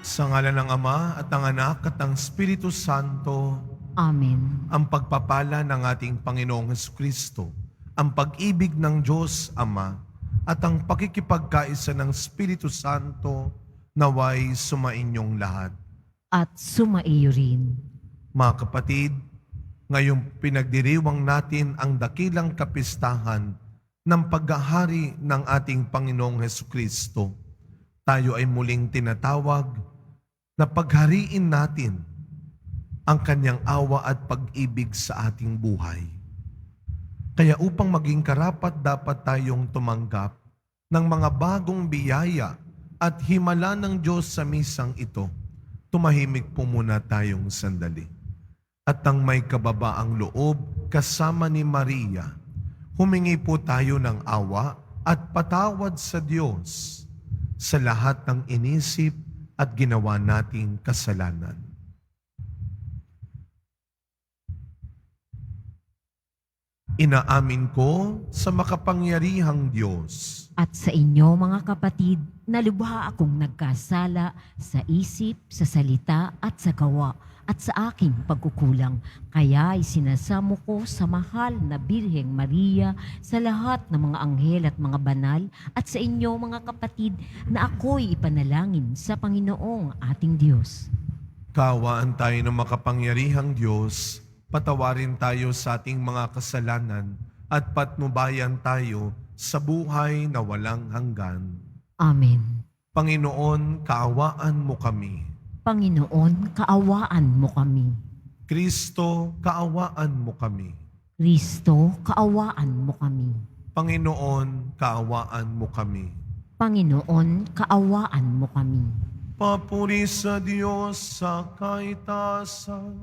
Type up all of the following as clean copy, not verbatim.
Sa ngalan ng Ama at ng Anak at ng Espiritu Santo, Amen. ang pagpapala ng ating Panginoong Hesukristo, ang pag-ibig ng Diyos Ama, at ang pakikipagkaisa ng Espiritu Santo naway sumainyong lahat. At sumaiyo rin. Mga kapatid, ngayong pinagdiriwang natin ang dakilang kapistahan ng paghahari ng ating Panginoong Hesukristo, tayo ay muling tinatawag na paghariin natin ang kanyang awa at pag-ibig sa ating buhay. Kaya upang maging karapat dapat tayong tumanggap ng mga bagong biyaya at himala ng Diyos sa misang ito, tumahimik po muna tayong sandali. At ang may kababaang loob kasama ni Maria, humingi po tayo ng awa at patawad sa Diyos sa lahat ng inisip at ginawa nating kasalanan. Inaamin ko sa makapangyarihang Diyos At sa inyo mga kapatid, na lubha akong nagkasala sa isip, sa salita at sa gawa at sa aking pagkukulang. Kaya isinasamo ko sa mahal na Birheng Maria, sa lahat ng mga anghel at mga banal, at sa inyo mga kapatid, na ako'y ipanalangin sa Panginoong ating Diyos. Kaawaan tayo ng makapangyarihang Diyos, patawarin tayo sa ating mga kasalanan at patnubayan tayo sa buhay na walang hanggan. Amen. Panginoon, kaawaan mo kami. Panginoon, kaawaan mo kami. Kristo, kaawaan mo kami. Kristo, kaawaan mo kami. Panginoon, kaawaan mo kami. Panginoon, kaawaan mo kami. Papuri sa Diyos sa kaitaasan.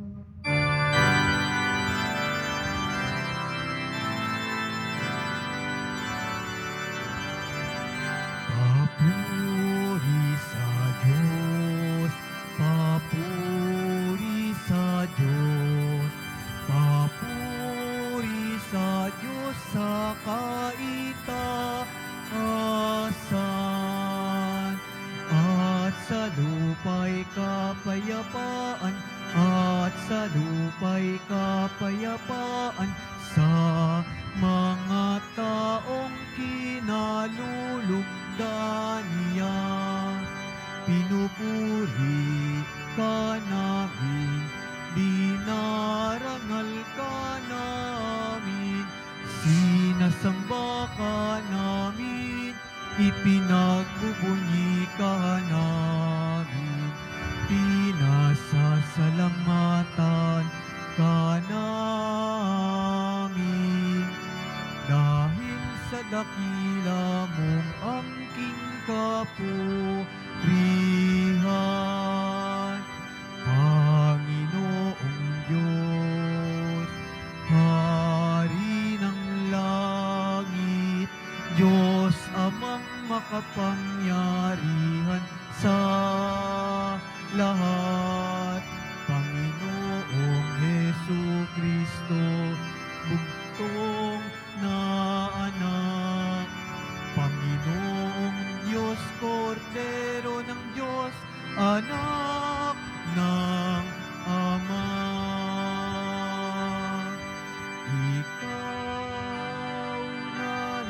Papuri sa Diyos, papuri sa Diyos, papuri sa Diyos sa kaitaasan, at sa lupa'y kapayapaan, at sa lupa'y kapayapaan sa mga taong kinalulugdan niya. Pinupuri ka namin, dinarangal ka namin, sinasamba ka namin, ipinagbubunyi ka namin, pinasasalamatan ka namin. Dahil sa dakila mong angking kapurihan, Panginoong Diyos, Hari ng langit, Diyos amang makapangyarihan sa lahat, Panginoong Hesukristo, bugtong na anak, Panginoong Diyos, Kordero ng Diyos, anak ng Ama. Ikaw na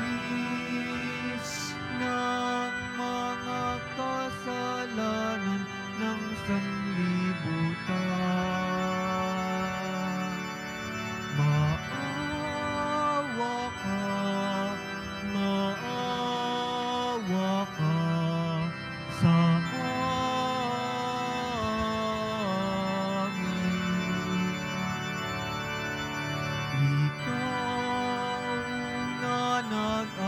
nag-aalis ng mga kasalanan ng sanlibutan. Maawa ka sa amin. Ikaw na nag-aalis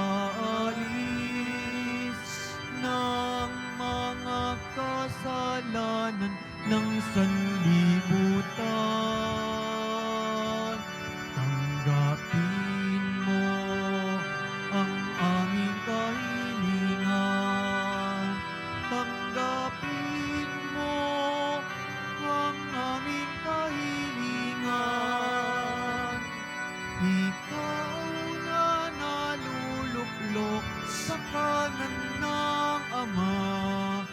ng mga kasalanan ng sanlibutan, tanggapin mo ang aming kahilingan. Tanggapin mo ang aming kahilingan. Ikaw na naluluklok sa kanan ng Ama,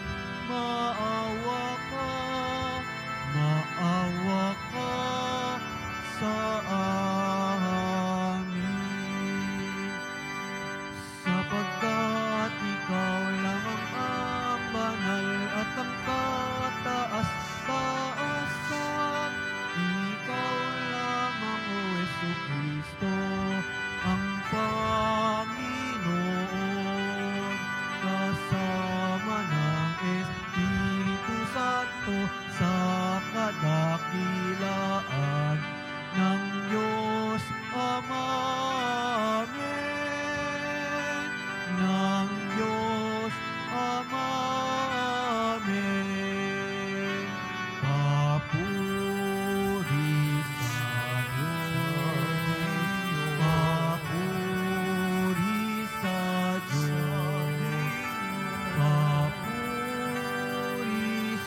amin. Sapagkat ikaw lamang ang banal at ang kataas-taasan, ikaw lamang, O Jesucristo, ang Panginoon, kasama ng Espiritu Santo sa kadakilaan ng Diyos Ama. Amen. Ng Diyos Ama. Amen. Papuri sa Diyos. Papuri sa Diyos. Papuri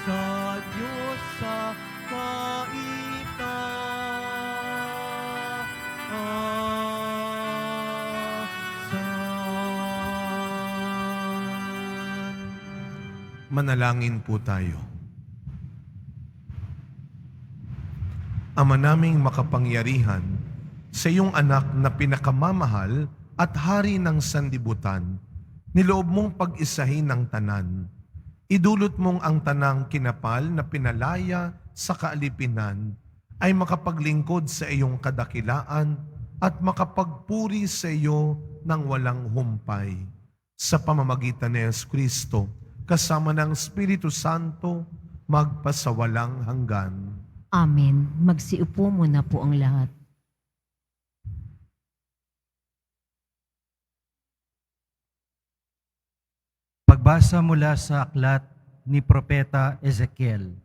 sa Diyos sa kaitaasan. Manalangin po tayo. Ama naming makapangyarihan, sa iyong anak na pinakamamahal at hari ng sanlibutan, niloob mong pag-isahin ng tanan. Idulot mong ang tanang kinapal na pinalaya sa kaalipinan ay makapaglingkod sa iyong kadakilaan at makapagpuri sa iyo ng walang humpay. Sa pamamagitan ni Jesucristo, kasama ng Espiritu Santo, magpasawalang hanggan. Amen. Magsiupo muna po ang lahat. Pagbasa mula sa aklat ni Propeta Ezekiel.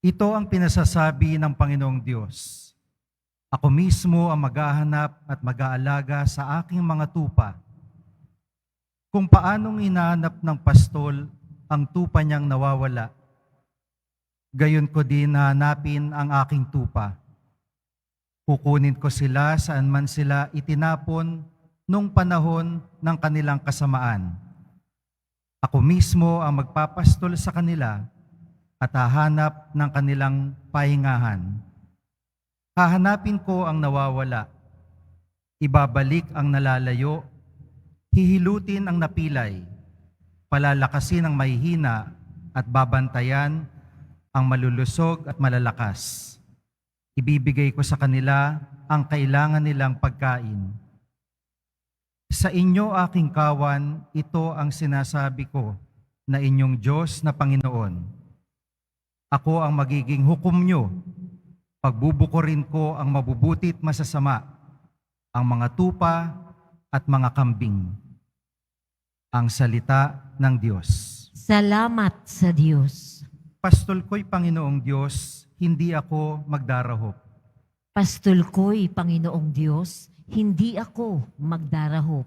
Ito ang pinasasabi ng Panginoong Diyos. Ako mismo ang maghahanap at mag-aalaga sa aking mga tupa. Kung paanong hinahanap ng pastol ang tupa niyang nawawala, gayon ko din hahanapin ang aking tupa. Kukunin ko sila saan man sila itinapon nung panahon ng kanilang kasamaan. Ako mismo ang magpapastol sa kanila at hahanap ng kanilang pahingahan. Hahanapin ko ang nawawala, ibabalik ang nalalayo, hihilutin ang napilay, palalakasin ang mahihina at babantayan ang malulusog at malalakas. Ibibigay ko sa kanila ang kailangan nilang pagkain. Sa inyo aking kawan, ito ang sinasabi ko na inyong Diyos na Panginoon. Ako ang magiging hukom nyo. Pagbubukorin ko ang mabubutit masasama, ang mga tupa at mga kambing. Ang salita ng Diyos. Salamat sa Diyos. Pastol ko'y Panginoong Diyos, hindi ako magdarahop. Pastol ko'y Panginoong Diyos, hindi ako magdarahop.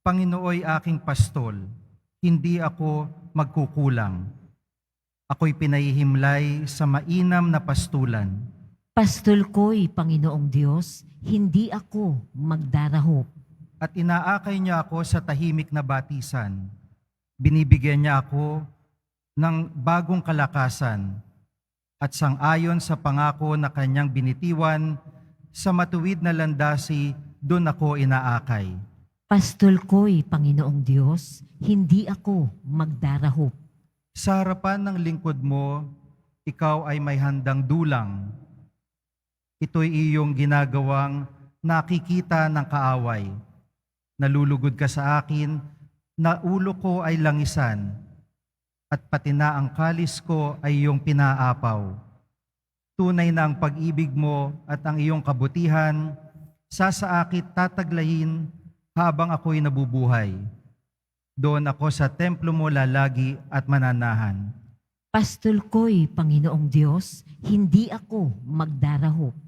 Panginooy aking pastol, hindi ako magkukulang. Ako'y pinahihimlay sa mainam na pastulan. Pastol ko'y Panginoong Diyos, hindi ako magdarahop. At inaakay niya ako sa tahimik na batisan. Binibigyan niya ako ng bagong kalakasan at sang-ayon sa pangako na kanyang binitiwan, sa matuwid na landasi, doon ako inaakay. Pastol ko'y Panginoong Diyos, hindi ako magdarahop. Sa harapan ng lingkod mo, ikaw ay may handang dulang. Ito'y iyong ginagawang nakikita ng kaaway. Nalulugod ka sa akin, na ulo ko ay langisan, at pati na ang kalis ko ay iyong pinaapaw. Tunay na ang pag-ibig mo at ang iyong kabutihan, sasaakit tataglayin habang ako'y nabubuhay. Doon ako sa templo mo lalagi at mananahan. Pastol ko'y Panginoong Diyos, hindi ako magdarahop.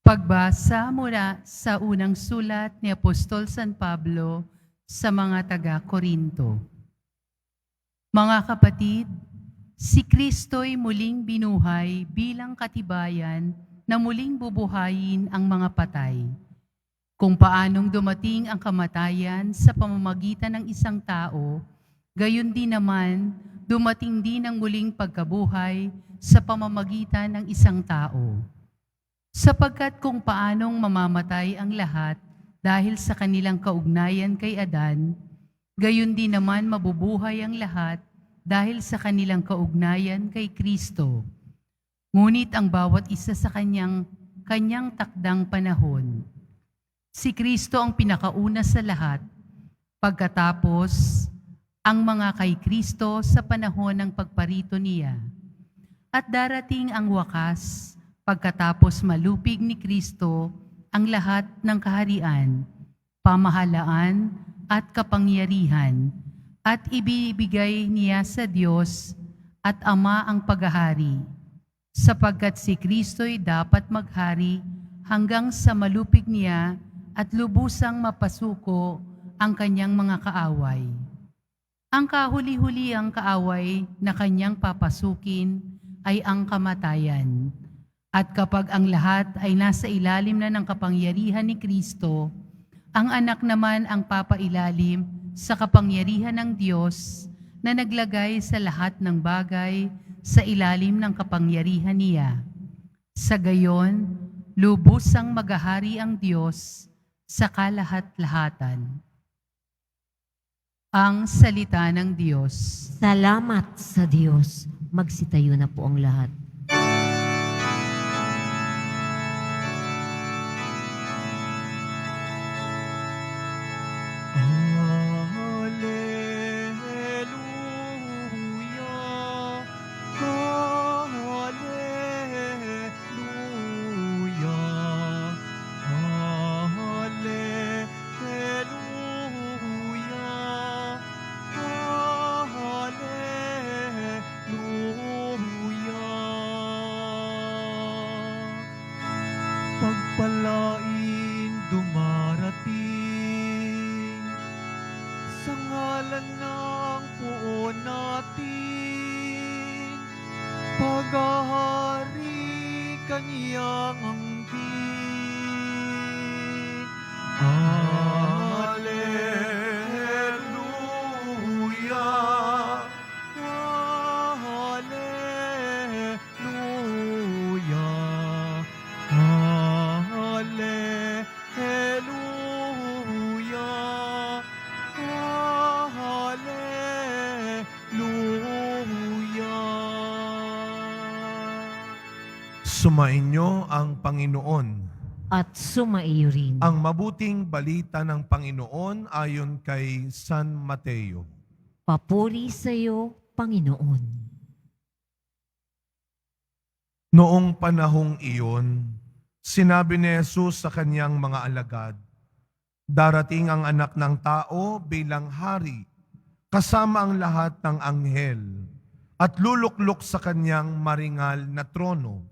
Pagbasa mula sa unang sulat ni Apostol San Pablo sa mga taga-Korinto. Mga kapatid, Si Kristo'y muling binuhay bilang katibayan na muling bubuhayin ang mga patay. Kung paanong dumating ang kamatayan sa pamamagitan ng isang tao, gayon din naman dumating din ang muling pagkabuhay sa pamamagitan ng isang tao. Sapagkat kung paanong mamamatay ang lahat dahil sa kanilang kaugnayan kay Adan, gayon din naman mabubuhay ang lahat dahil sa kanilang kaugnayan kay Kristo. Ngunit ang bawat isa sa kanyang takdang panahon. Si Kristo ang pinakauna sa lahat, pagkatapos ang mga kay Kristo sa panahon ng pagparito niya. At darating ang wakas, pagkatapos malupig ni Kristo ang lahat ng kaharian, pamahalaan at kapangyarihan, at ibibigay niya sa Diyos at Ama ang paghahari, sapagkat si Kristo'y dapat maghari hanggang sa malupig niya at lubusang mapasuko ang kanyang mga kaaway. Ang kahuli-huliang kaaway na kanyang papasukin ay ang kamatayan. At kapag ang lahat ay nasa ilalim na ng kapangyarihan ni Kristo, ang anak naman ang papailalim sa kapangyarihan ng Diyos na naglagay sa lahat ng bagay sa ilalim ng kapangyarihan niya. Sa gayon, lubusang maghahari ang Diyos sa kalahat-lahatan. Ang salita ng Diyos. Salamat sa Diyos. Magsitayo na po ang lahat. Hallelujah, hallelujah, hallelujah, hallelujah. Pagpalain dumarating sa ngalan ng poon natin, paghahari kaniyang hangkin. Hallelujah, hallelujah, hallelujah, hallelujah. Sumainyo ang Panginoon. At sumaiyo rin. Ang mabuting balita ng Panginoon ayon kay San Mateo. Papuri sa iyo, Panginoon. Noong panahong iyon, sinabi ni Jesus sa kanyang mga alagad, darating ang anak ng tao bilang hari, kasama ang lahat ng anghel, at luluklok sa kanyang maringal na trono.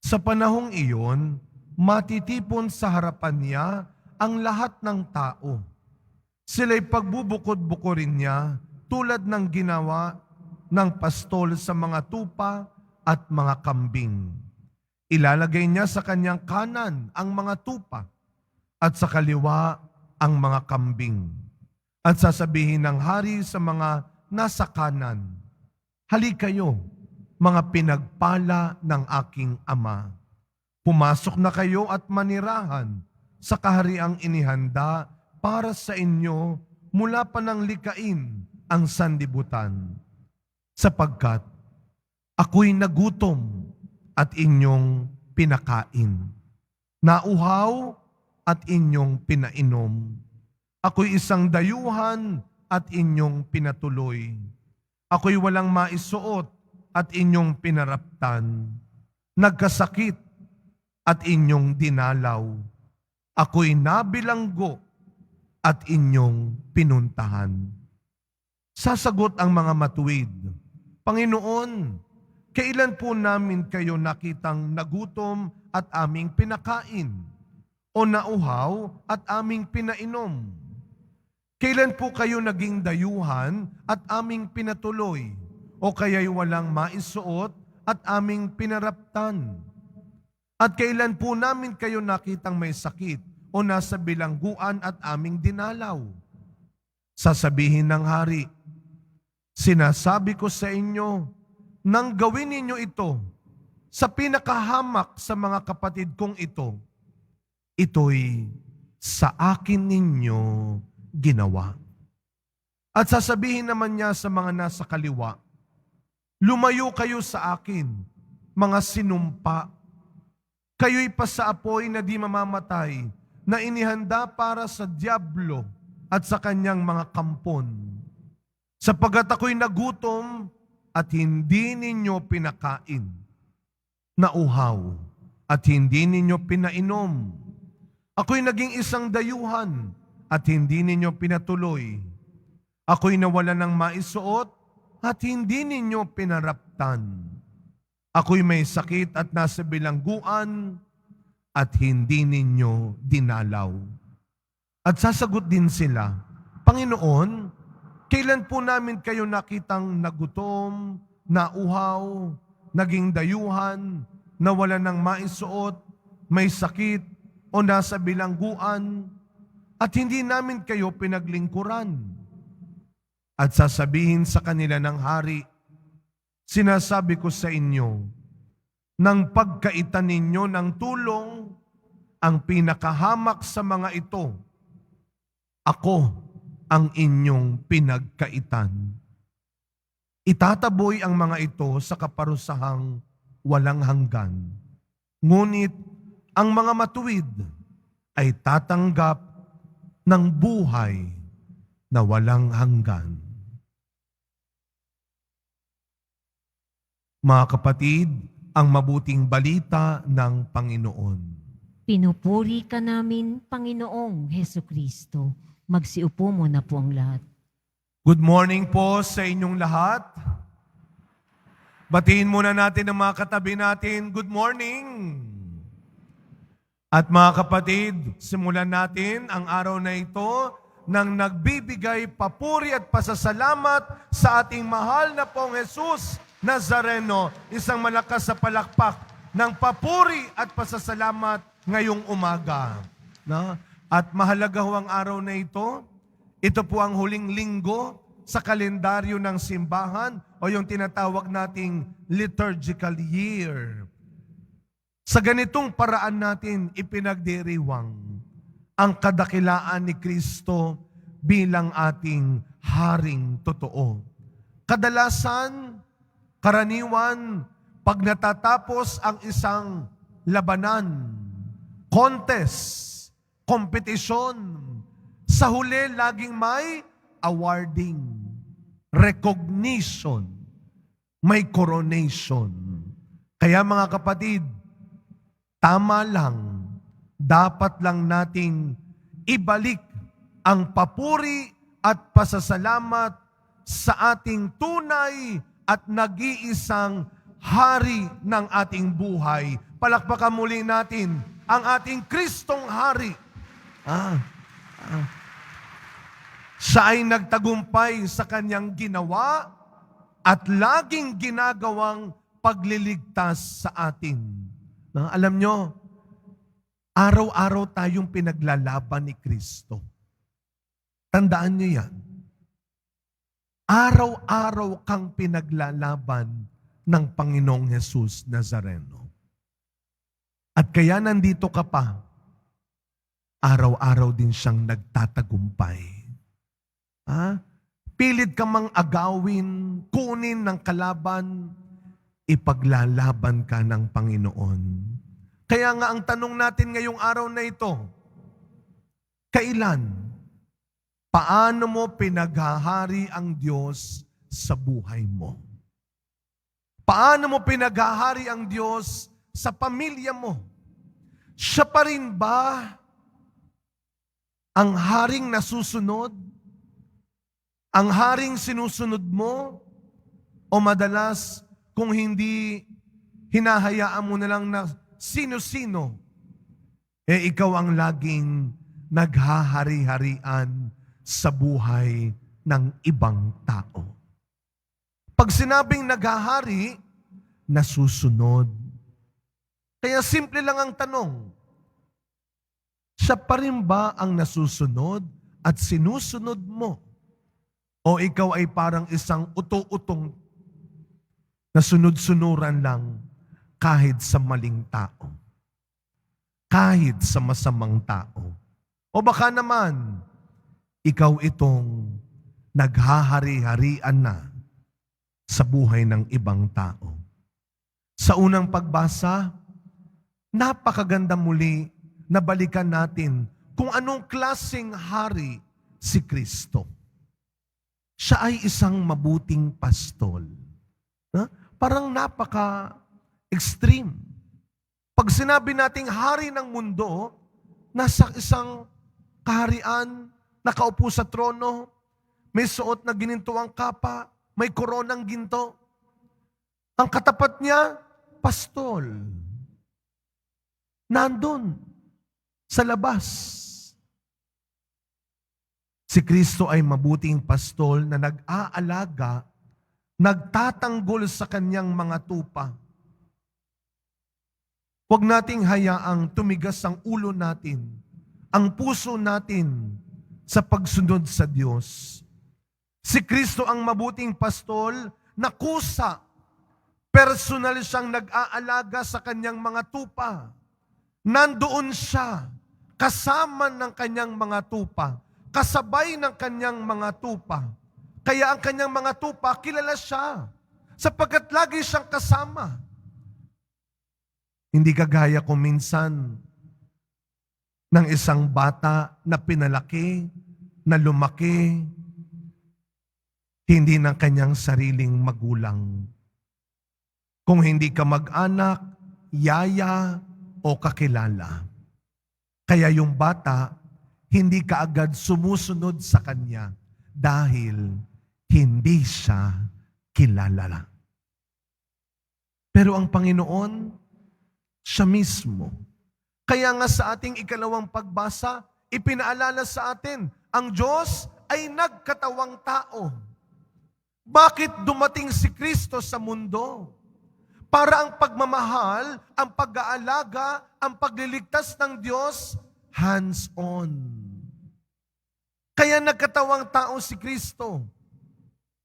Sa panahong iyon, matitipon sa harapan niya ang lahat ng tao. Sila'y pagbubukod-bukurin niya tulad ng ginawa ng pastol sa mga tupa at mga kambing. Ilalagay niya sa kanyang kanan ang mga tupa at sa kaliwa ang mga kambing. At sasabihin ng hari sa mga nasa kanan, halikayo, mga pinagpala ng aking ama. Pumasok na kayo at manirahan sa kahariang inihanda para sa inyo mula pa ng likain ang sanlibutan. Sapagkat ako'y nagutom at inyong pinakain. Nauhaw at inyong pinainom. Ako'y isang dayuhan at inyong pinatuloy. Ako'y walang maisuot at inyong pinaraptan. Nagkasakit at inyong dinalaw. Ako'y nabilanggo at inyong pinuntahan. Sasagot ang mga matuwid, Panginoon, kailan po namin kayo nakitang nagutom at aming pinakain, o nauhaw at aming pinainom? Kailan po kayo naging dayuhan at aming pinatuloy, o kaya'y walang maisuot at aming pinaraptan? At kailan po namin kayo nakitang may sakit o nasa bilangguan at aming dinalaw? Sasabihin ng hari, sinasabi ko sa inyo, nang gawin ninyo ito sa pinakahamak sa mga kapatid kong ito'y sa akin ninyo ginawa. At sasabihin naman niya sa mga nasa kaliwa, lumayo kayo sa akin, mga sinumpa. Kayo'y pasaapoy na di mamamatay, na inihanda para sa dyablo at sa kanyang mga kampon. Sapagkat ako'y nagutom at hindi ninyo pinakain, nauhaw at hindi ninyo pinainom. Ako'y naging isang dayuhan at hindi ninyo pinatuloy. Ako'y nawalan ng maisuot at hindi ninyo pinaraptan. Ako'y may sakit at nasa bilangguan at hindi ninyo dinalaw. At sasagot din sila, Panginoon, kailan po namin kayo nakitang nagutom, nauhaw, naging dayuhan, nawalan ng maisuot, may sakit, o nasa bilangguan, at hindi namin kayo pinaglingkuran? At sasabihin sa kanila ng hari, sinasabi ko sa inyo, nang pagkaitan ninyo ng tulong, ang pinakahamak sa mga ito, ako ang inyong pinagkaitan. Itataboy ang mga ito sa kaparusahang walang hanggan. Ngunit ang mga matuwid ay tatanggap ng buhay na walang hanggan. Mga kapatid, ang mabuting balita ng Panginoon. Pinupuri ka namin, Panginoong Hesukristo. Magsiupo mo na po ang lahat. Good morning po sa inyong lahat. Batiin muna natin ang mga katabi natin. Good morning! At mga kapatid, simulan natin ang araw na ito nang nagbibigay papuri at pasasalamat sa ating mahal na pong Jesus Nazareno. Isang malakas sa palakpak ng papuri at pasasalamat ngayong umaga. No? At mahalaga ho ang araw na ito. Ito po ang huling linggo sa kalendaryo ng simbahan o yung tinatawag nating liturgical year. Sa ganitong paraan natin ipinagdiriwang ang kadakilaan ni Kristo bilang ating haring totoo. Kadalasan, karaniwan, pag natatapos ang isang labanan, contest, kompetisyon, sa huli laging may awarding, recognition, may coronation. Kaya mga kapatid, tama lang, dapat lang nating ibalik ang papuri at pasasalamat sa ating tunay at nag-iisang hari ng ating buhay. Palakpakan muli natin ang ating Kristong Hari. Siya ay nagtagumpay sa kanyang ginawa at laging ginagawang pagliligtas sa atin. Alam nyo, araw-araw tayong pinaglalaban ni Kristo. Tandaan nyo yan. Araw-araw kang pinaglalaban ng Panginoong Jesus Nazareno. At kaya nandito ka pa, araw-araw din siyang nagtatagumpay. Pilit ka mang agawin, kunin ng kalaban, ipaglalaban ka ng Panginoon. Kaya nga ang tanong natin ngayong araw na ito, kailan? Paano mo pinaghahari ang Diyos sa buhay mo? Paano mo pinaghahari ang Diyos sa pamilya mo? Siya pa rin ba ang haring nasusunod? Ang haring sinusunod mo? O madalas, kung hindi hinahayaan mo na lang na sino-sino, ikaw ang laging naghahari-harian sa buhay ng ibang tao. Pag sinabing naghahari, nasusunod. Kaya simple lang ang tanong, siya pa rin ba ang nasusunod at sinusunod mo? O ikaw ay parang isang uto-utong na sunod-sunuran lang kahit sa maling tao, kahit sa masamang tao? O baka naman, ikaw itong naghahari-harian na sa buhay ng ibang tao. Sa unang pagbasa, napakaganda muli na balikan natin kung anong klaseng hari si Kristo. Siya ay isang mabuting pastol. Parang napaka-extreme. Pag sinabi nating hari ng mundo, nasa isang kaharian, nakaupo sa trono, may suot na ginintuang kapa, may koronang ginto. Ang katapat niya, pastol. Nandun, sa labas. Si Kristo ay mabuting pastol na nag-aalaga, nagtatanggol sa kanyang mga tupa. Huwag nating hayaang tumigas ang ulo natin, ang puso natin sa pagsunod sa Diyos. Si Kristo ang mabuting pastol na kusa. Personal siyang nag-aalaga sa kanyang mga tupa. Nandoon siya, kasama ng kanyang mga tupa, kasabay ng kanyang mga tupa. Kaya ang kanyang mga tupa, kilala siya, sapagkat lagi siyang kasama. Hindi kagaya kung minsan ng isang bata na pinalaki, na lumaki, hindi ng kanyang sariling magulang. Kung hindi ka mag-anak, yaya, o kakilala. Kaya yung bata, hindi kaagad sumusunod sa kanya dahil hindi siya kilala. Pero ang Panginoon, siya mismo. Kaya nga sa ating ikalawang pagbasa, ipinaalala sa atin, ang Diyos ay nagkatawang tao. Bakit dumating si Kristo sa mundo? Para ang pagmamahal, ang pag-aalaga, ang pagliligtas ng Diyos, hands-on. Kaya nagkatawang tao si Kristo.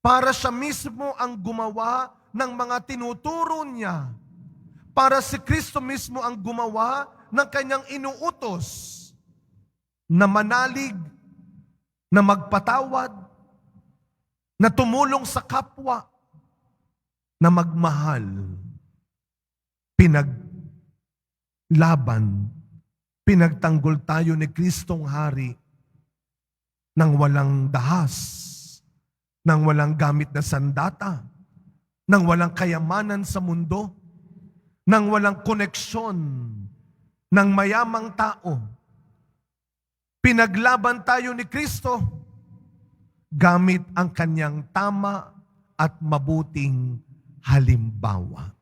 Para siya mismo ang gumawa ng mga tinuturo niya. Para si Kristo mismo ang gumawa ng kanyang inuutos na manalig, na magpatawad, na tumulong sa kapwa, na magmahal. Pinaglaban, pinagtanggol tayo ni Kristong Hari nang walang dahas, nang walang gamit na sandata, nang walang kayamanan sa mundo, nang walang koneksyon ng mayamang tao. Pinaglaban tayo ni Kristo gamit ang kanyang tama at mabuting halimbawa.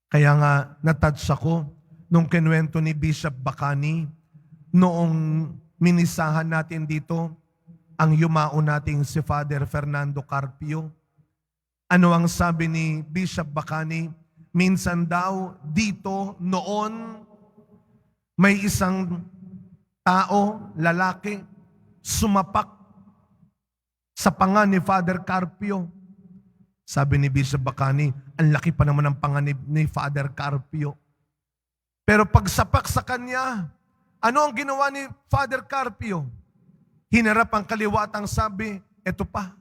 Kaya nga, natouch ako nung kinuwento ni Bishop Bacani noong minisahan natin dito ang yumao nating si Father Fernando Carpio. Ano ang sabi ni Bishop Bacani? Minsan daw dito noon may isang tao, lalaki, sumapak sa panga ni Father Carpio. Sabi ni Bishop Bacani, ang laki pa naman ng panga ni Father Carpio. Pero pagsapak sa kanya, ano ang ginawa ni Father Carpio? Hinarap ang kaliwa at ang sabi, eto pa.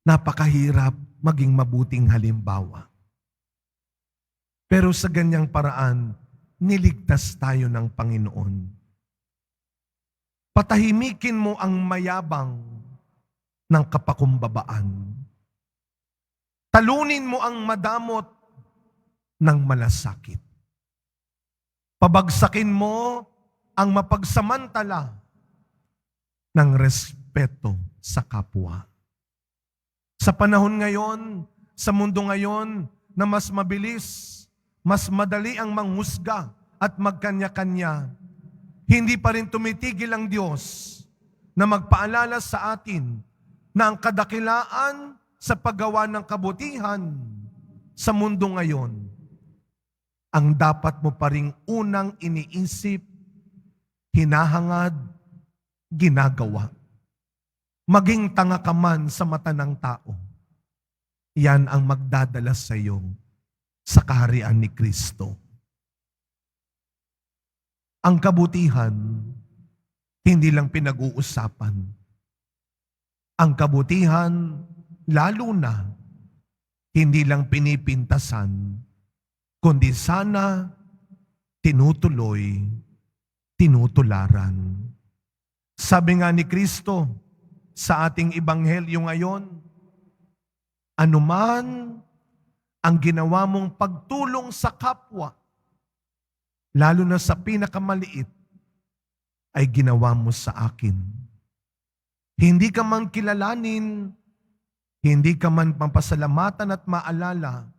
Napakahirap maging mabuting halimbawa. Pero sa ganyang paraan, niligtas tayo ng Panginoon. Patahimikin mo ang mayabang ng kapakumbabaan. Talunin mo ang madamot ng malasakit. Pabagsakin mo ang mapagsamantala ng respeto sa kapwa. Sa panahon ngayon, sa mundo ngayon na mas mabilis, mas madali ang manghusga at magkanya-kanya, hindi pa rin tumitigil ang Diyos na magpaalala sa atin na ang kadakilaan sa paggawa ng kabutihan sa mundo ngayon, ang dapat mo pa ring unang iniisip, hinahangad, ginagawa. Maging tanga ka man sa mata ng tao, yan ang magdadala sa iyo sa kaharian ni Kristo. Ang kabutihan, hindi lang pinag-uusapan. Ang kabutihan, lalo na, hindi lang pinipintasan, kundi sana tinutuloy, tinutularan. Sabi nga ni Kristo sa ating ebanghelyo ngayon, anuman ang ginawa mong pagtulong sa kapwa, lalo na sa pinakamaliit, ay ginawa mo sa akin. Hindi ka man kilalanin, hindi ka man pampasalamatan at maalala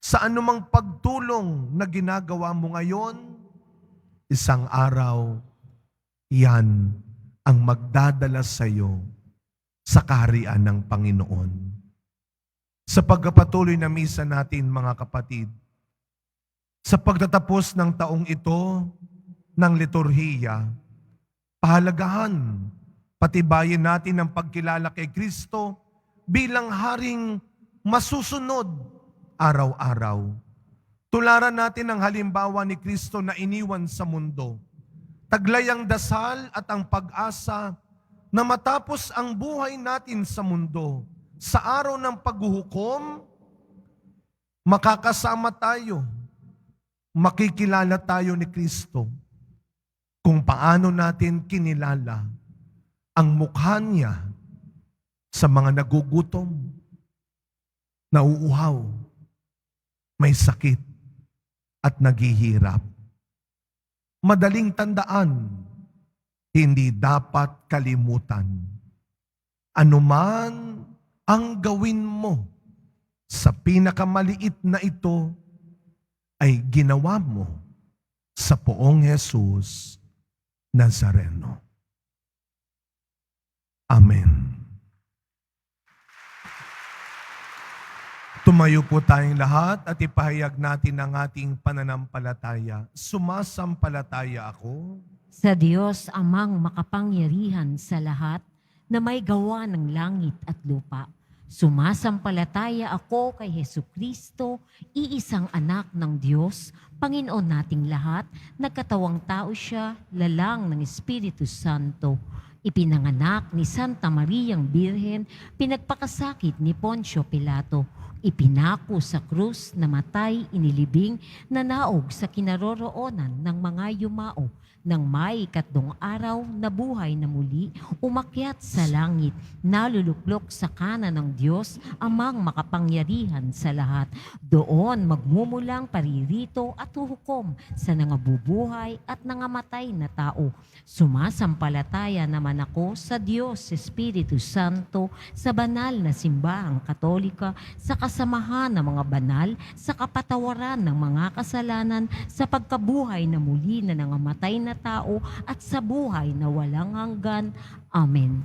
sa anumang pagtulong na ginagawa mo ngayon, isang araw, yan ang magdadala sa iyo sa kaharian ng Panginoon. Sa pagpapatuloy na misa natin, mga kapatid, sa pagtatapos ng taong ito ng liturhiya, pahalagahan, patibayin natin ang pagkilala kay Kristo bilang haring masusunod araw-araw. Tularan natin ang halimbawa ni Kristo na iniwan sa mundo. Taglay ang dasal at ang pag-asa na matapos ang buhay natin sa mundo, sa araw ng paghuhukom, makakasama tayo, makikilala tayo ni Kristo kung paano natin kinilala ang mukha niya sa mga nagugutom, nauuhaw, may sakit at naghihirap. Madaling tandaan, hindi dapat kalimutan. Anuman ang gawin mo sa pinakamaliit na ito, ay ginawa mo sa Poong Jesus Nazareno. Amen. Tumayo po tayong lahat at ipahayag natin ang ating pananampalataya. Sumasampalataya ako Sa Diyos amang makapangyarihan sa lahat na may gawa ng langit at lupa. Sumasampalataya ako kay Hesukristo, iisang anak ng Diyos, Panginoon nating lahat, nagkatawang tao siya, lalang ng Espiritu Santo. Ipinanganak ni Santa Mariang Birhen, pinagpakasakit ni Poncio Pilato, ipinako sa krus, namatay, inilibing, nanaog sa kinaroroonan ng mga yumao. Nang may 3 araw, nabuhay na muli, umakyat sa langit, naluluklok sa kanan ng Diyos, amang makapangyarihan sa lahat. Doon magmumulang paririto at huhukom sa nangabubuhay at nangamatay na tao. Sumasampalataya naman ako sa Diyos Espiritu Santo, sa banal na simbahang Katolika, sa kasamahan ng mga banal, sa kapatawaran ng mga kasalanan, sa pagkabuhay na muli na nangamatay na tao, at sa buhay na walang hanggan. Amen.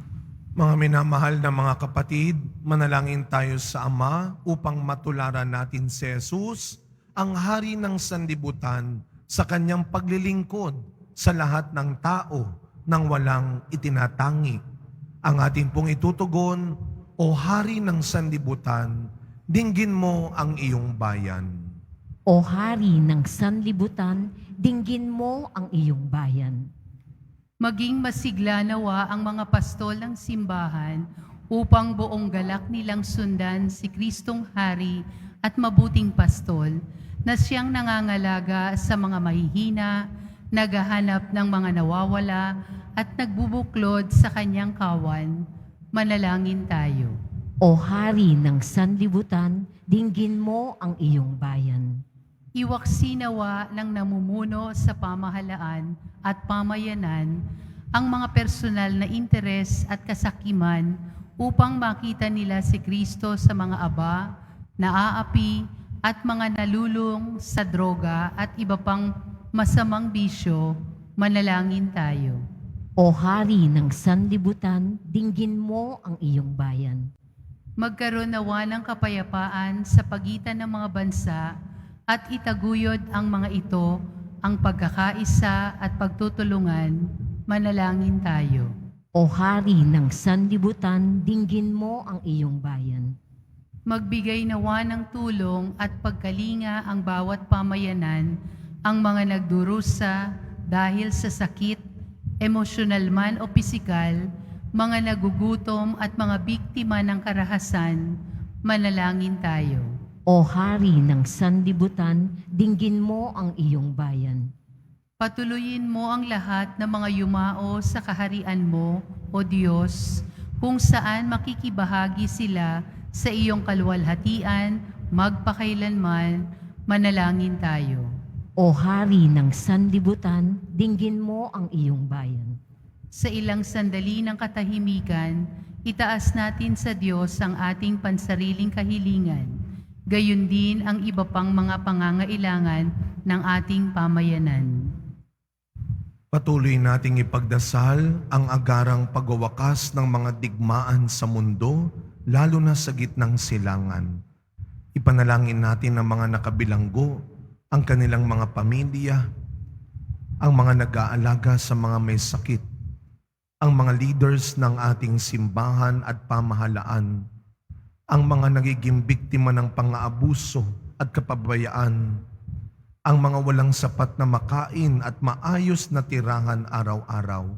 Mga minamahal na mga kapatid, manalangin tayo sa Ama upang matularan natin si Jesus, ang hari ng sanlibutan, sa kanyang paglilingkod sa lahat ng tao nang walang itinatangi. Ang ating pong itutugon, O Hari ng sanlibutan, dinggin mo ang iyong bayan. O Hari ng sanlibutan, dinggin mo ang iyong bayan. Maging masigla nawa ang mga pastol ng simbahan upang buong galak nilang sundan si Kristong Hari at mabuting pastol na siyang nangangalaga sa mga mahihina, naghahanap ng mga nawawala at nagbubuklod sa kanyang kawan. Manalangin tayo. O Hari ng sanlibutan, dinggin mo ang iyong bayan. Iwaksinawa ng namumuno sa pamahalaan at pamayanan ang mga personal na interes at kasakiman upang makita nila si Kristo sa mga aba, naaapi at mga nalulung sa droga at iba pang masamang bisyo. Manalangin tayo. O Hari ng sanlibutan, dinggin mo ang iyong bayan. Magkaroon nawa ng kapayapaan sa pagitan ng mga bansa at itaguyod ang mga ito ang pagkakaisa at pagtutulungan. Manalangin tayo. O Hari ng sanlibutan, dinggin mo ang iyong bayan. Magbigay nawa ng tulong at pagkalinga ang bawat pamayanan, ang mga nagdurusa dahil sa sakit, emosyonal man o pisikal, mga nagugutom at mga biktima ng karahasan. Manalangin tayo. O Hari ng sanlibutan, dinggin mo ang iyong bayan. Patuloyin mo ang lahat ng mga yumao sa kaharian mo, O Diyos, kung saan makikibahagi sila sa iyong kaluwalhatian, magpakailanman. Manalangin tayo. O Hari ng sanlibutan, dinggin mo ang iyong bayan. Sa ilang sandali ng katahimikan, itaas natin sa Diyos ang ating pansariling kahilingan, gayon din ang iba pang mga pangangailangan ng ating pamayanan. Patuloy nating ipagdasal ang agarang pagwawakas ng mga digmaan sa mundo, lalo na sa gitnang silangan. Ipanalangin natin ang mga nakabilanggo, ang kanilang mga pamilya, ang mga nag-aalaga sa mga may sakit, ang mga leaders ng ating simbahan at pamahalaan, ang mga nagiging biktima ng pang-aabuso at kapabayaan, ang mga walang sapat na makain at maayos na tirahan araw-araw,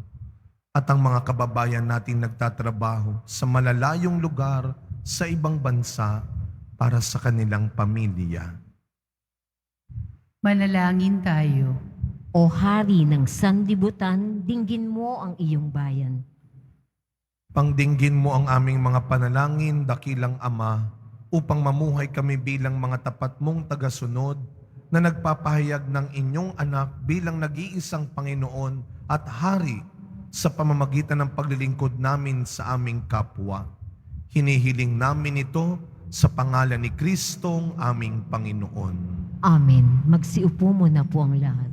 at ang mga kababayan natin nagtatrabaho sa malalayong lugar sa ibang bansa para sa kanilang pamilya. Manalangin tayo. O Hari ng sanlibutan, dinggin mo ang iyong bayan. Pangdinggin mo ang aming mga panalangin, dakilang Ama, upang mamuhay kami bilang mga tapat mong tagasunod na nagpapahayag ng inyong anak bilang nag-iisang Panginoon at Hari sa pamamagitan ng paglilingkod namin sa aming kapwa. Hinihiling namin ito sa pangalan ni Kristong aming Panginoon. Amen. Magsiupo muna po ang lahat.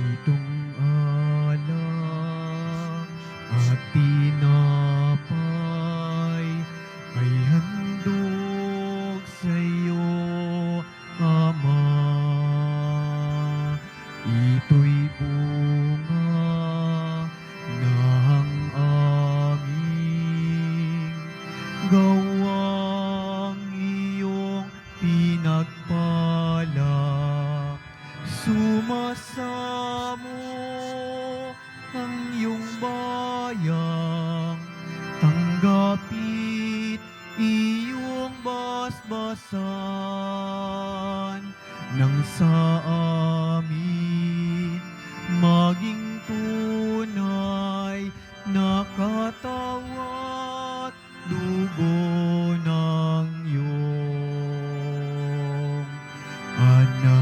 Itong alak at tinapay ay handog sa iyo, Ama. Ito'y bunga ng aming gawang iyong pinagpala. Sumasamo ang iyong bayang, tanggapit iyong basbasan, nang sa amin maging tunay na katawan, dugo ng iyong anak.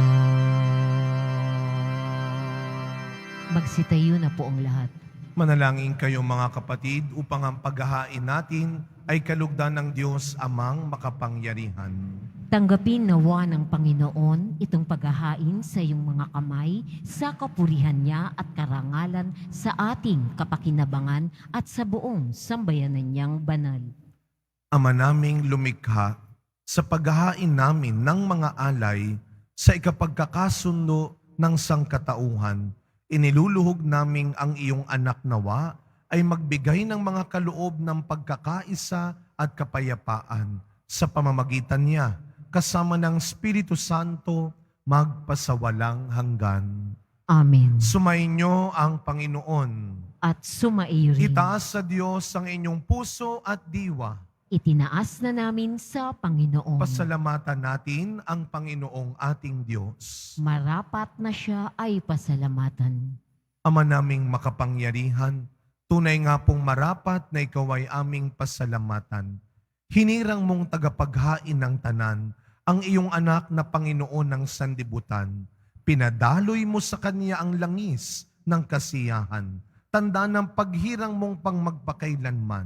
Magsitayo na po ang lahat. Manalangin kayo mga kapatid upang ang paghahain natin ay kalugdan ng Diyos Amang makapangyarihan. Tanggapin nawa ng Panginoon itong paghahain sa iyong mga kamay sa kapurihan niya at karangalan sa ating kapakinabangan at sa buong sambayanan niyang banal. Ama naming lumikha, sa paghahain namin ng mga alay sa ikapagkakasundo ng sangkatauhan, iniluluhog naming ang iyong anak nawa ay magbigay ng mga kaloob ng pagkakaisa at kapayapaan sa pamamagitan niya, kasama ng Espiritu Santo, magpasawalang hanggan. Amen. Sumainyo ang Panginoon. At sumaiyo rin. Itaas sa Diyos ang inyong puso at diwa. Itinaas na namin sa Panginoon. Pasalamatan natin ang Panginoong ating Diyos. Marapat na siya ay pasalamatan. Ama naming makapangyarihan, tunay nga pong marapat na ikaw ay aming pasalamatan. Hinirang mong tagapaghain ng tanan, ang iyong anak na Panginoon ng sanlibutan. Pinadaloy mo sa kanya ang langis ng kasiyahan. tanda ng paghirang mong pang magpakailanman.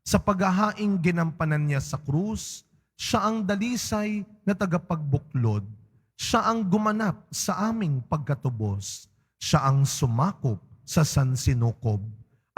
Sa paghahaing ginampanan niya sa krus, siya ang dalisay na tagapagbuklod. Siya ang gumanap sa aming pagkatubos. Siya ang sumakop sa sansinukob.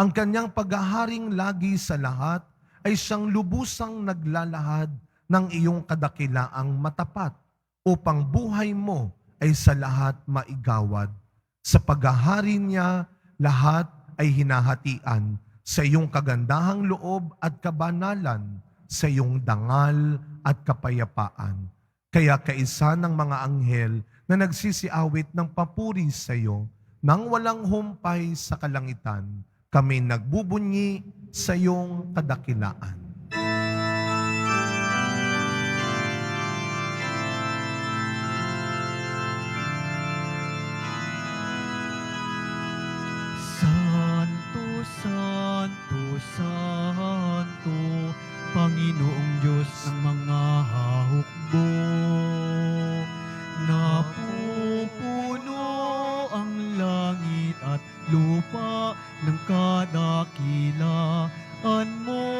Ang kanyang paghaharing lagi sa lahat ay siyang lubusang naglalahad ng iyong kadakilaang matapat upang buhay mo ay sa lahat maigawad. Sa paghahari niya, lahat ay hinahatian sa iyong kagandahang loob at kabanalan, sa iyong dangal at kapayapaan. Kaya kaisa ng mga anghel na nagsisiawit ng papuri sa iyo, nang walang humpay sa kalangitan, kami nagbubunyi sa iyong kadakilaan. Santo, Santo, Santo, Panginoong Diyos ng mga hukbo. Napupuno ang langit at lupa ng kadakilaan mo.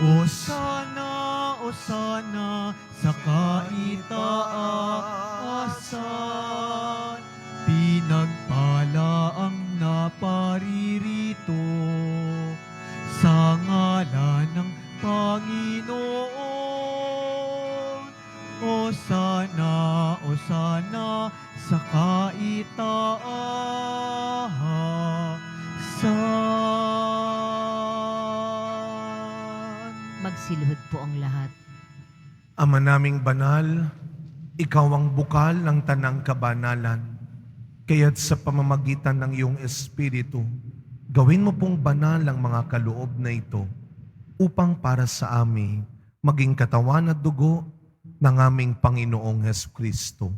Osana, Osana sa kaitaasan. Pinagpala ang naparirito sa ngalan ng Panginoon. Osana, Osana sa kaitaasan. Magsiluhod po ang lahat. Ama naming banal, ikaw ang bukal ng tanang kabanalan. Kaya't sa pamamagitan ng iyong Espiritu, gawin mo pong banal ang mga kaloob na ito upang para sa amin maging katawan at dugo ng aming Panginoong Hesukristo.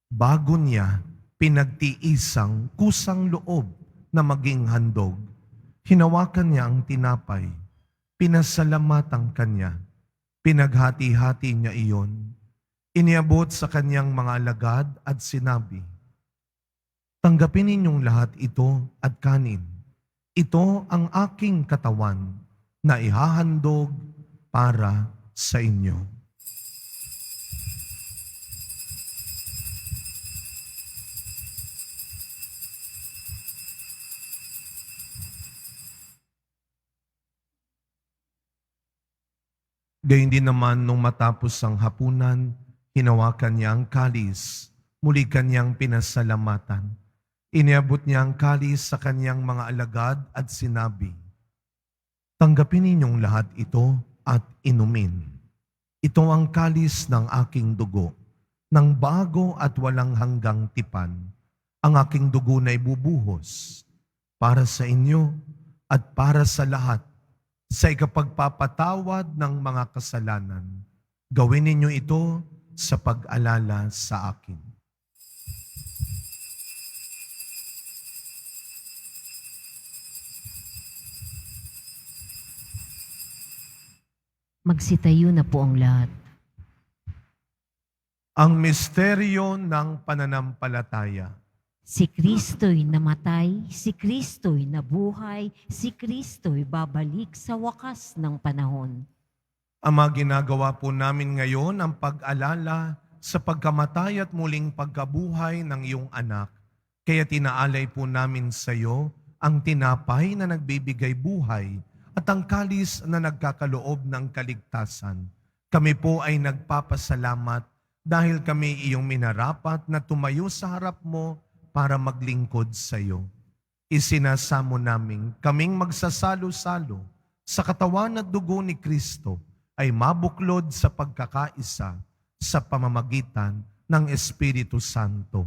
Bago niya pinagtiisang kusang loob na maging handog, hinawakan niya ang tinapay, pinasalamatan kanya, pinaghati-hati niya iyon, iniabot sa kanyang mga alagad at sinabi, "Tanggapin ninyong lahat ito at kanin. Ito ang aking katawan na ihahandog para sa inyo." Gayun din naman nung matapos ang hapunan, hinawakan niya ang kalis, muli kanyang pinasalamatan. Iniabot niya ang kalis sa kanyang mga alagad at sinabi, "Tanggapin ninyong lahat ito at inumin. Ito ang kalis ng aking dugo, ng bago at walang hanggang tipan. Ang aking dugo na ibubuhos para sa inyo at para sa lahat sa ikapagpapatawad ng mga kasalanan. Gawin ninyo ito sa pag-alala sa akin." Magsitayo na po ang lahat. Ang misteryo ng pananampalataya. Si Kristo'y namatay, si Kristo'y nabuhay, si Kristo'y babalik sa wakas ng panahon. Ama, ginagawa po namin ngayon ang pag-alala sa pagkamatay at muling pagkabuhay ng iyong anak. Kaya tinaalay po namin sa iyo ang tinapay na nagbibigay buhay at ang kalis na nagkakaloob ng kaligtasan. Kami po ay nagpapasalamat dahil kami iyong minarapat na tumayo sa harap mo para maglingkod sa iyo. Isinasamo namin kaming magsasalo-salo sa katawan at dugo ni Kristo ay mabuklod sa pagkakaisa sa pamamagitan ng Espiritu Santo.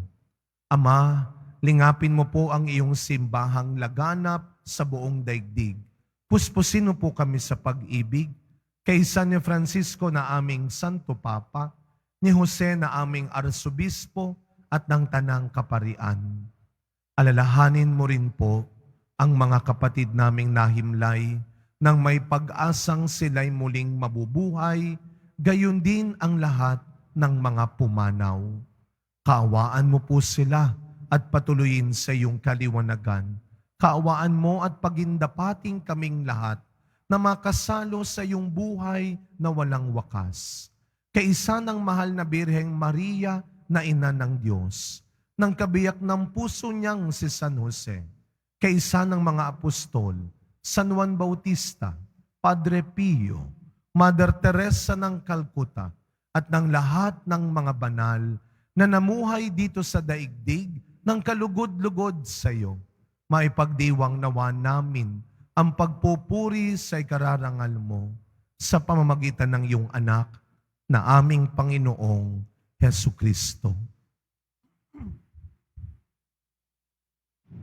Ama, lingapin mo po ang iyong simbahang laganap sa buong daigdig. Puspusin mo po kami sa pag-ibig kay San Francisco na aming Santo Papa, ni Jose na aming Arsobispo at ng Tanang Kaparian. Alalahanin mo rin po ang mga kapatid naming nahimlay nang may pag-asang sila'y muling mabubuhay, gayon din ang lahat ng mga pumanaw. Kaawaan mo po sila at patuloyin sa iyong kaliwanagan. Kaawaan mo at pagindapating kaming lahat na makasalo sa iyong buhay na walang wakas. Kaisa ng mahal na Birheng Maria na ina ng Diyos, ng kabiyak ng puso niyang si San Jose, kaisa ng mga apostol, San Juan Bautista, Padre Pio, Mother Teresa ng Calcutta, at ng lahat ng mga banal na namuhay dito sa daigdig ng kalugod-lugod sa iyo. Maipagdiwang nawa namin ang pagpupuri sa ikararangal mo sa pamamagitan ng iyong anak na aming Panginoong Hesukristo.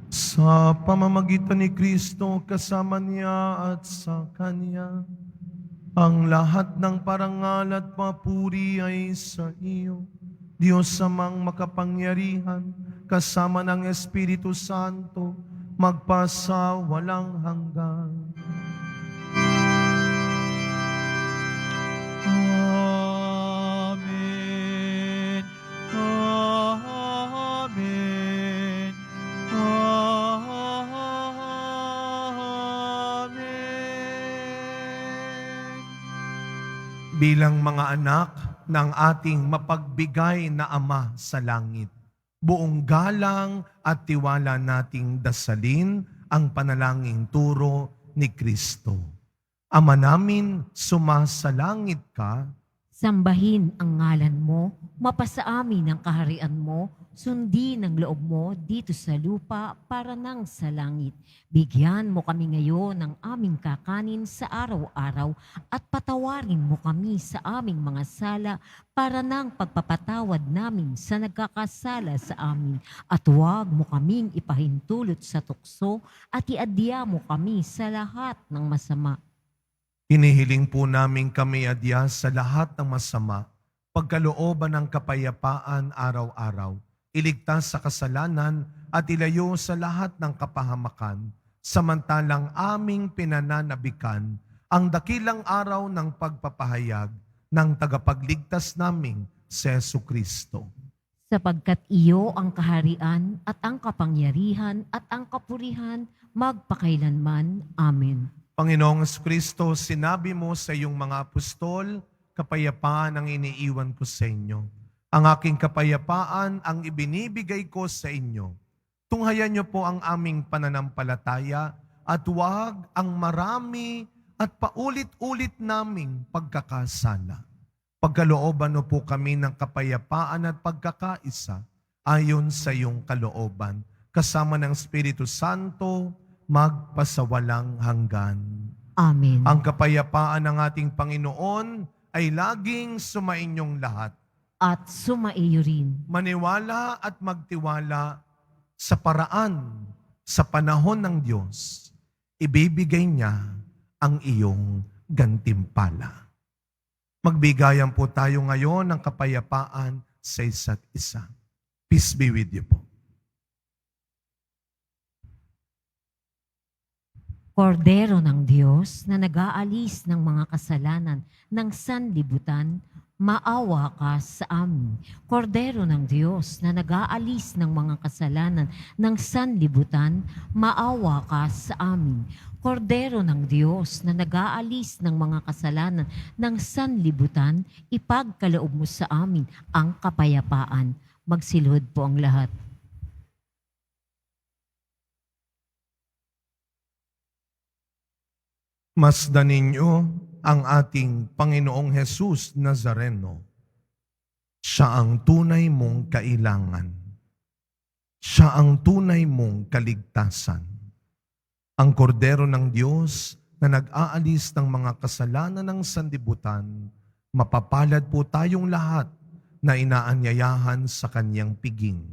Sa pamamagitan ni Kristo, kasama niya at sa Kanya, ang lahat ng parangal at papuri ay sa iyo, Diyos amang makapangyarihan, kasama ng Espiritu Santo, magpasa walang hanggan. Amen. Amen. Amen. Bilang mga anak ng ating mapagbigay na Ama sa langit, buong galang at tiwala nating dasalin ang panalangin turo ni Kristo. Ama namin, sumasalangit ka, Sambahin ang ngalan mo, mapasa amin ang kaharian mo, sundin ang loob mo dito sa lupa para nang sa langit. Bigyan mo kami ngayon ng aming kakanin sa araw-araw at patawarin mo kami sa aming mga sala para nang pagpapatawad namin sa nagkakasala sa amin. At huwag mo kaming ipahintulot sa tukso at iadya mo kami sa lahat ng masama. hinihiling po namin kami adya sa lahat ng masama, pagkalooban ng kapayapaan araw-araw, iligtas sa kasalanan at ilayo sa lahat ng kapahamakan, samantalang aming pinananabikan ang dakilang araw ng pagpapahayag ng tagapagligtas naming si Jesucristo. Sapagkat iyo ang kaharian at ang kapangyarihan at ang kapurihan magpakailanman. Amen. Panginoong Jesucristo, sinabi mo sa iyong mga apostol, kapayapaan ang iniiwan ko sa inyo. Ang aking kapayapaan ang ibinibigay ko sa inyo. Tunghayan niyo po ang aming pananampalataya at huwag ang marami at paulit-ulit naming pagkakasala. Pagkalooban mo po kami ng kapayapaan at pagkakaisa ayon sa iyong kalooban, kasama ng Espiritu Santo, magpasawalang hanggan. Amen. Ang kapayapaan ng ating Panginoon ay laging sumainyong lahat. At sumaiyo rin. Maniwala at magtiwala sa paraan, sa panahon ng Diyos. Ibibigay niya ang iyong gantimpala. Magbigayan po tayo ngayon ng kapayapaan sa isa't isa. Peace be with you po. Kordero ng Diyos na nag-aalis ng mga kasalanan ng sanlibutan, maawa ka sa amin. Kordero ng Diyos na nag-aalis ng mga kasalanan ng sanlibutan, maawa ka sa amin. Kordero ng Diyos na nag-aalis ng mga kasalanan ng sanlibutan, ipagkaloob mo sa amin ang kapayapaan. Magsilhod po ang lahat. Masdan ninyo ang ating Panginoong Jesus Nazareno. Siya ang tunay mong kailangan. Siya ang tunay mong kaligtasan. Ang kordero ng Diyos na nag-aalis ng mga kasalanan ng sanlibutan, mapapalad po tayong lahat na inaanyayahan sa kanyang piging.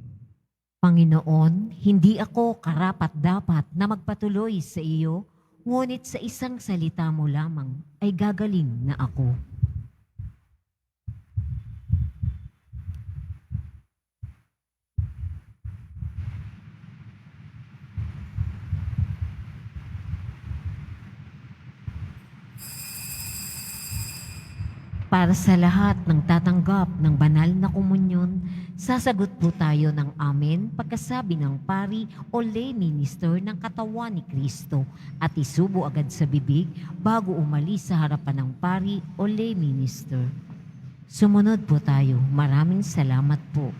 Panginoon, hindi ako karapat-dapat na magpatuloy sa iyo, ngunit sa isang salita mo lamang ay gagaling na ako. Para sa lahat ng tatanggap ng banal na komunyon, sasagot po tayo ng amen pagkasabi ng pari o lay minister ng katawan ni Kristo at isubo agad sa bibig bago umalis sa harapan ng pari o lay minister. Sumunod po tayo. Maraming salamat po.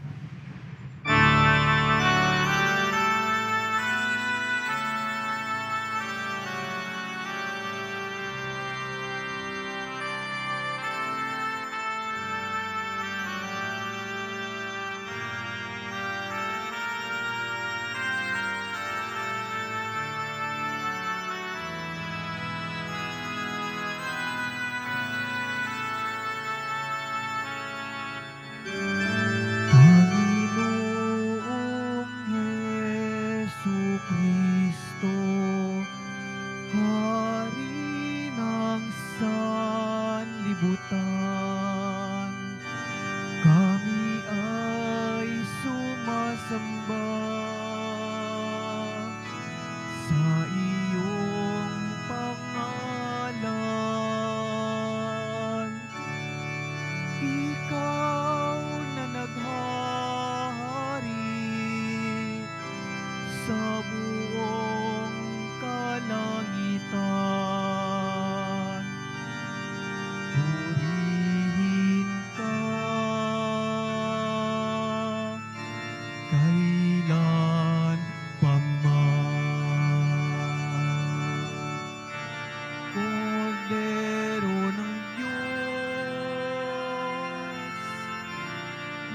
Panginoong Jesucristo, Hari ng sanlibutan, kami ay sumasamba sa iyong pangalan. Ikaw na naghahari sa buong kalangitan. Purihin ka kailan pa man. Kordero ng Diyos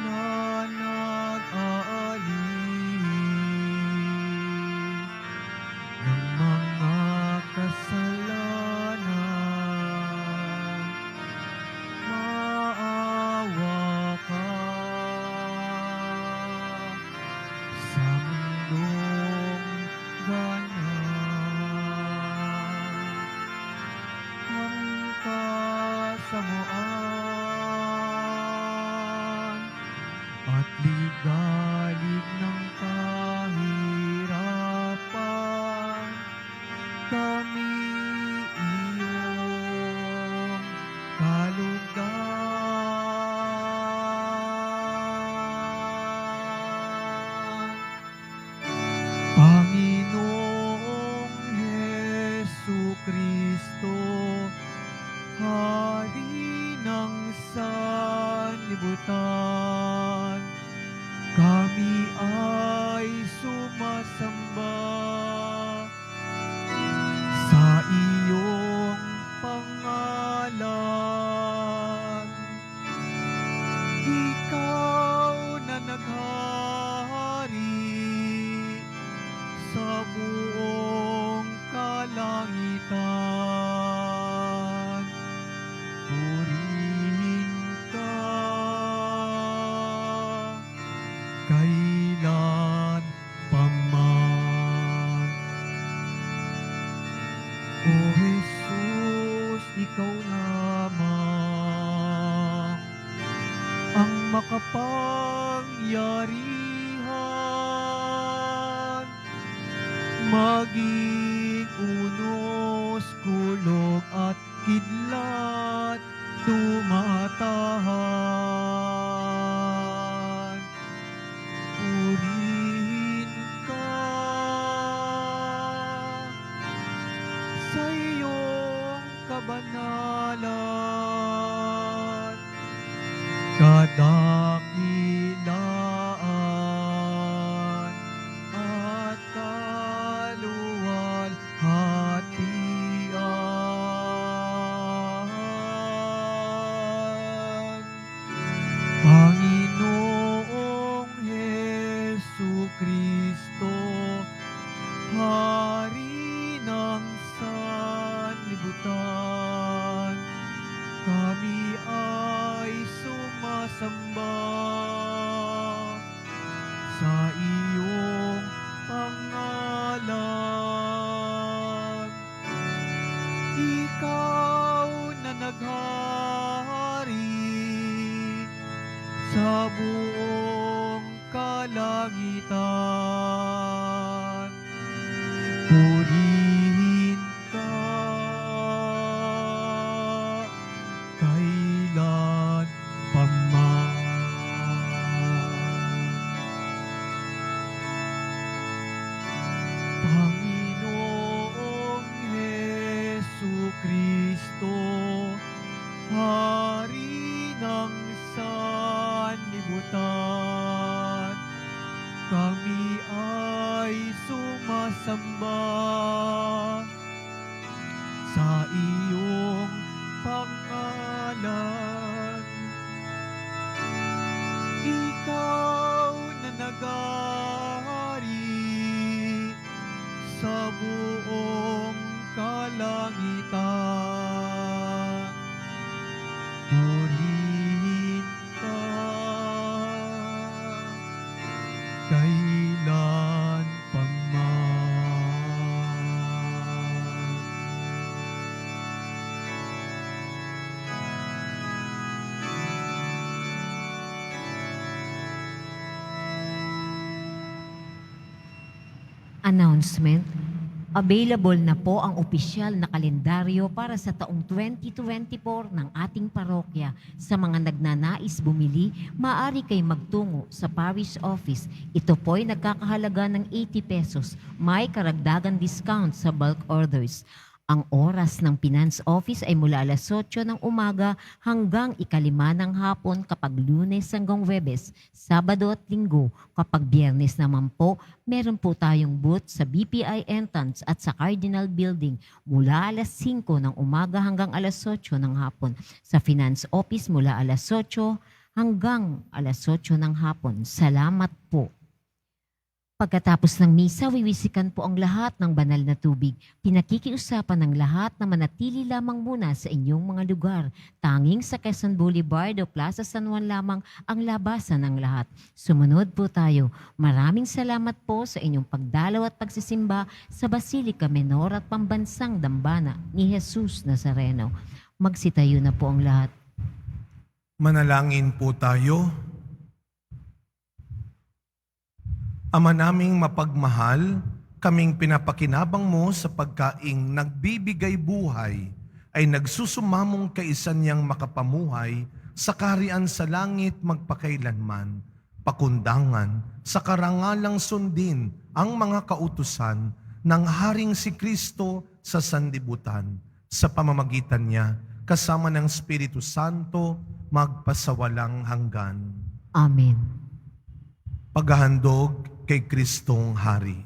na nag-aalis ng mga kasalanan, maawa ka sa mundong ganap. Ang kasamuan at ligalig ng kahirapan, kami iyong kalugdan. Panginoong Jesucristo, Hari ng sanlibutan, kami ay sumasamba sa iyong pangalan. Ikaw na naghahari sa buong kalangitan. Purihin ka kailan pa man. O Jesus, ikaw lamang ang makapangyarihan, maging unos, kulog at kidlat, tumatahan. Purihin ka sa iyong kabanalan, kadakilaan at kaluwalhatian. Panginoong Jesucristo, Hari ng sanlibutan, kami ay sumasamba sa iyong pangalan. Ikaw na naghahari sa buong kalangitan. Purihin ka kailan kailan pa man. Announcement. Available na po ang opisyal na kalendaryo para sa taong 2024 ng ating parokya. Sa mga nagnanais bumili, maaari kay magtungo sa parish office. Ito po'y nagkakahalaga ng 80 pesos. May karagdagan discount sa bulk orders. Ang oras ng Finance Office ay mula alas 8 ng umaga hanggang 5:00 ng hapon kapag Lunes hanggang Huwebes, Sabado at Linggo. Kapag Biyernes naman po, meron po tayong booth sa BPI entrance at sa Cardinal Building mula alas 5 ng umaga hanggang alas 8 ng hapon. Sa Finance Office mula alas 8 hanggang alas 8 ng hapon. Salamat po. Pagkatapos ng misa, wiwisikan po ang lahat ng banal na tubig. Pinakikiusapan ng lahat na manatili lamang muna sa inyong mga lugar. Tanging sa Quezon Boulevard o Plaza San Juan lamang ang labasan ng lahat. Sumunod po tayo. Maraming salamat po sa inyong pagdalaw at pagsisimba sa Basilica Menor at Pambansang Dambana ni Jesus Nazareno. Magsitayo na po ang lahat. Manalangin po tayo. Ama naming mapagmahal, kaming pinapakinabang mo sa pagkaing nagbibigay buhay, ay nagsusumamong kaisan niyang makapamuhay sa kaharian sa langit magpakailanman, pakundangan sa karangalang sundin ang mga kautusan ng Haring si Kristo sa sanlibutan, sa pamamagitan niya kasama ng Espiritu Santo magpasawalang hanggan. Amen. Paghahandog kay Kristong Hari.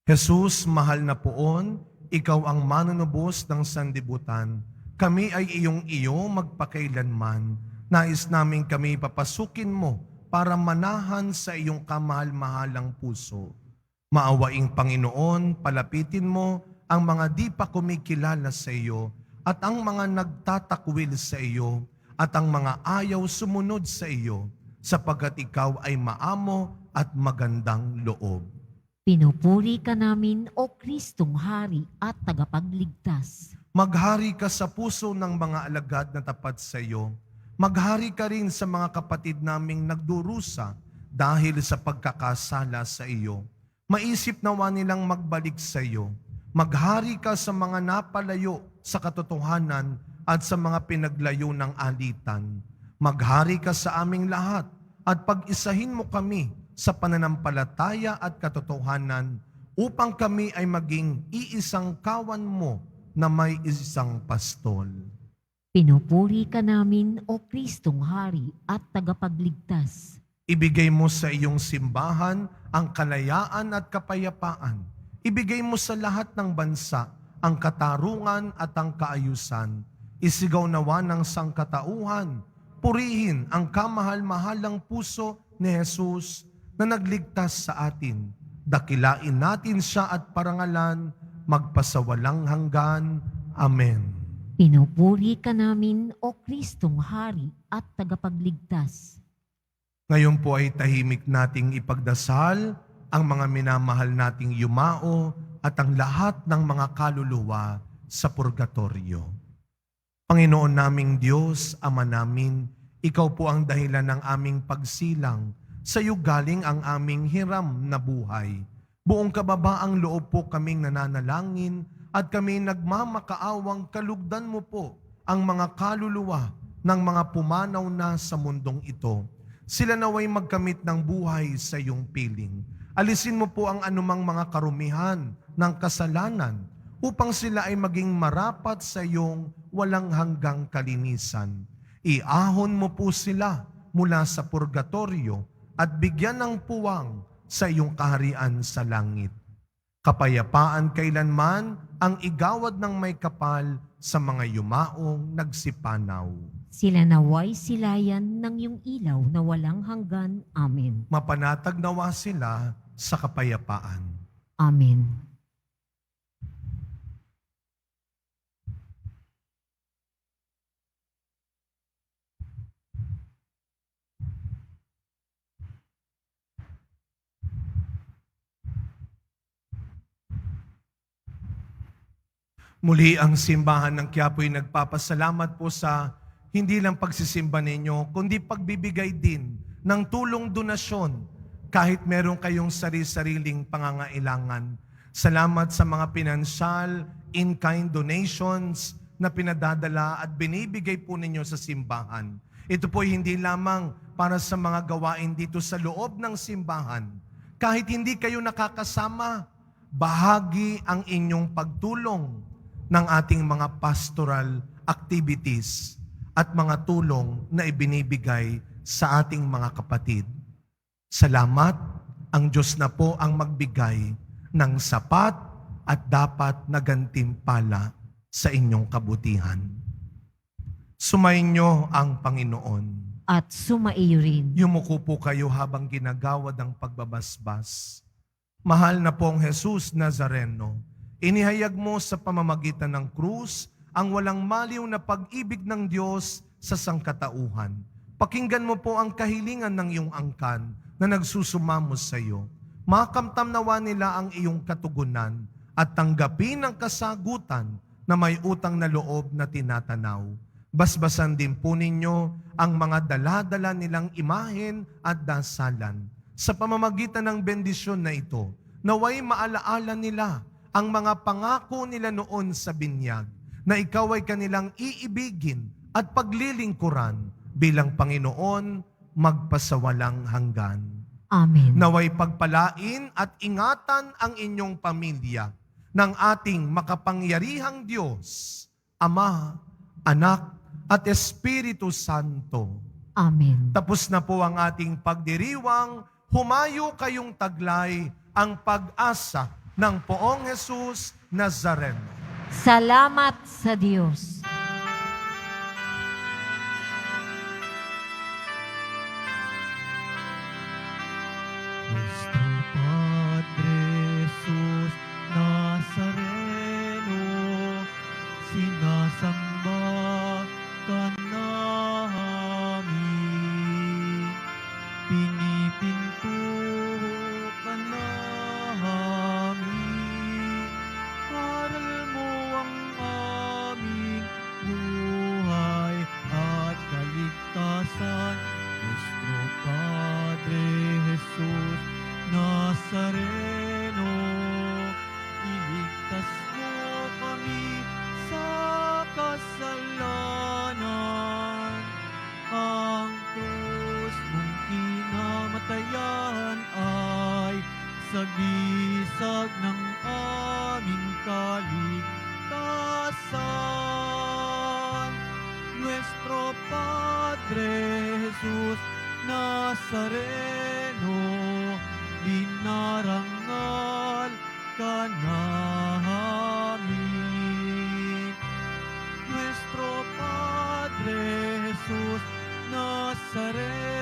Jesus, mahal na poon, ikaw ang manunubos ng sanlibutan. Kami ay iyong magpakailanman. Nais namin kami papasukin mo para manahan sa iyong kamahal-mahalang puso. Maawaing Panginoon, palapitin mo ang mga di pa kumikilala sa iyo at ang mga nagtatakwil sa iyo at ang mga ayaw sumunod sa iyo, sapagkat ikaw ay maamo at magandang loob. Pinupuri ka namin, O Kristong Hari at Tagapagligtas. Maghari ka sa puso ng mga alagad na tapat sa iyo. Maghari ka rin sa mga kapatid naming nagdurusa dahil sa pagkakasala sa iyo. Maisip nawa nilang magbalik sa iyo. Maghari ka sa mga napalayo sa katotohanan at sa mga pinaglayo ng alitan. Maghari ka sa aming lahat at pag-isahin mo kami sa pananampalataya at katotohanan upang kami ay maging iisang kawan mo na may isang pastol. Pinupuri ka namin, O Kristong Hari at Tagapagligtas. Ibigay mo sa iyong simbahan ang kalayaan at kapayapaan. Ibigay mo sa lahat ng bansa ang katarungan at ang kaayusan. Isigaw nawa ng sangkatauhan. Purihin ang kamahal-mahalang puso ni Jesus na nagligtas sa atin. Dakilain natin siya at parangalan, magpasawalang hanggan. Amen. Pinupuri ka namin, O Kristong Hari at Tagapagligtas. Ngayon po ay tahimik nating ipagdasal ang mga minamahal nating yumao at ang lahat ng mga kaluluwa sa purgatorio. Panginoon naming Diyos, Ama namin, Ikaw po ang dahilan ng aming pagsilang. Sa iyo galing ang aming hiram na buhay. Buong kababaang loob po kaming nananalangin at kami nagmamakaawang kalugdan mo po ang mga kaluluwa ng mga pumanaw na sa mundong ito. Sila naway magkamit ng buhay sa iyong piling. Alisin mo po ang anumang mga karumihan ng kasalanan upang sila ay maging marapat sa iyong walang hanggang kalinisan. Iahon mo po sila mula sa purgatorio at bigyan ng puwang sa iyong kaharian sa langit. Kapayapaan kailanman ang igawad ng may kapal sa mga yumaong nagsipanaw. Sila naway silayan ng iyong ilaw na walang hanggan. Amen. Mapanatag nawa sila sa kapayapaan. Amen. Muli ang simbahan ng Quiapo'y nagpapasalamat po sa hindi lang pagsisimba ninyo, kundi pagbibigay din ng tulong donasyon kahit meron kayong sari-sariling pangangailangan. Salamat sa mga pinansyal, in-kind donations na pinadadala at binibigay po ninyo sa simbahan. Ito po hindi lamang para sa mga gawain dito sa loob ng simbahan. Kahit hindi kayo nakakasama, bahagi ang inyong pagtulong ng ating mga pastoral activities at mga tulong na ibinibigay sa ating mga kapatid. Salamat, ang Diyos na po ang magbigay ng sapat at dapat na gantimpala sa inyong kabutihan. Sumainyo ang Panginoon. At sumaiyo rin. Yumuko po kayo habang ginagawad ang pagbabasbas. Mahal na pong Jesus Nazareno, inihayag mo sa pamamagitan ng krus ang walang maliw na pag-ibig ng Diyos sa sangkatauhan. Pakinggan mo po ang kahilingan ng iyong angkan na nagsusumamo sa iyo. Makamtam nawa nila ang iyong katugunan at tanggapin ang kasagutan na may utang na loob na tinatanaw. Basbasan din po ninyo ang mga dala-dala nilang imahen at dasalan. Sa pamamagitan ng bendisyon na ito, naway maalaala nila ang mga pangako nila noon sa binyag, na ikaw ay kanilang iibigin at paglilingkuran bilang Panginoon magpasawalang hanggan. Amen. Naway pagpalain at ingatan ang inyong pamilya ng ating makapangyarihang Diyos, Ama, Anak, at Espiritu Santo. Amen. Tapos na po ang ating pagdiriwang, humayo kayong taglay ang pag-asa ng Poong Jesus Nazareno. Salamat sa Diyos. Nuestro Padre Jesus Nazareno, sinasamba ka namin, pinipinto ka namin, aral mo ang aming buhay at kaligtasan. Nuestro Padre Jesus Nazareno, iligtas mo kami sa kasalanan. Ang krus mong kinamatayan ay sagisag ng aming kaligtasan. Nuestro Padre Jesus Nazareno, dinarangal ka namin. Nuestro Padre Jesus Nazareno,